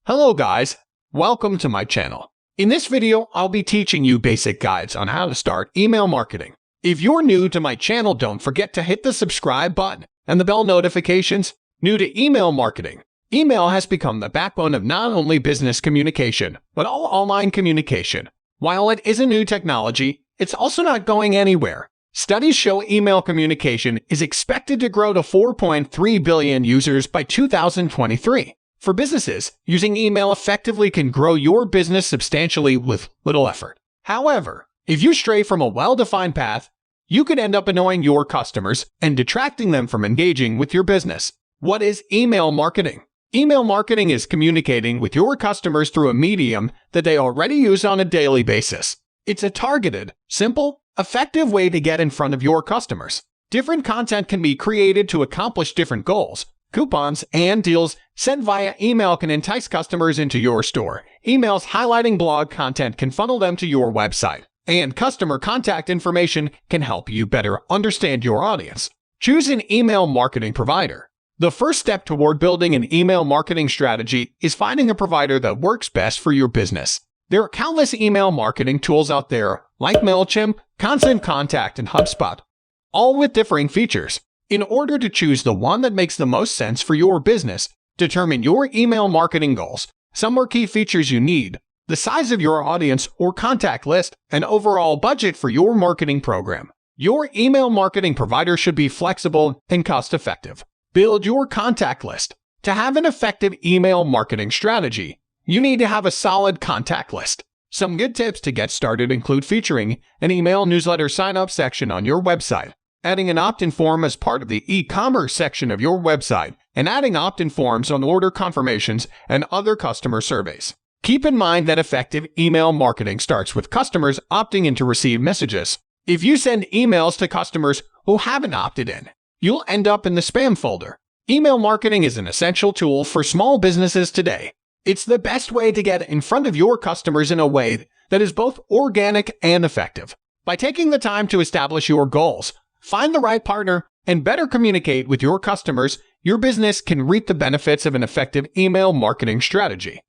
Hello guys, welcome to my channel. In this video, I'll be teaching you basic guides on how to start email marketing. If you're new to my channel, don't forget to hit the subscribe button and the bell notifications. New to email marketing. Email has become the backbone of not only business communication, but all online communication. While it is a new technology, it's also not going anywhere. Studies show email communication is expected to grow to 4.3 billion users by 2023. For businesses, using email effectively can grow your business substantially with little effort. However, if you stray from a well-defined path, you could end up annoying your customers and detracting them from engaging with your business. What is email marketing? Email marketing is communicating with your customers through a medium that they already use on a daily basis. It's a targeted, simple, effective way to get in front of your customers. Different content can be created to accomplish different goals. Coupons and deals sent via email can entice customers into your store. Emails highlighting blog content can funnel them to your website. And customer contact information can help you better understand your audience. Choose an email marketing provider. The first step toward building an email marketing strategy is finding a provider that works best for your business. There are countless email marketing tools out there, like MailChimp, Constant Contact, and HubSpot, all with differing features. In order to choose the one that makes the most sense for your business, determine your email marketing goals. Some are key features you need: the size of your audience or contact list, and overall budget for your marketing program. Your email marketing provider should be flexible and cost-effective. Build your contact list. To have an effective email marketing strategy, you need to have a solid contact list. Some good tips to get started include featuring an email newsletter sign-up section on your website, adding an opt-in form as part of the e-commerce section of your website, and adding opt-in forms on order confirmations and other customer surveys. Keep in mind that effective email marketing starts with customers opting in to receive messages. If you send emails to customers who haven't opted in, you'll end up in the spam folder. Email marketing is an essential tool for small businesses today. It's the best way to get in front of your customers in a way that is both organic and effective. By taking the time to establish your goals, find the right partner, and better communicate with your customers, your business can reap the benefits of an effective email marketing strategy.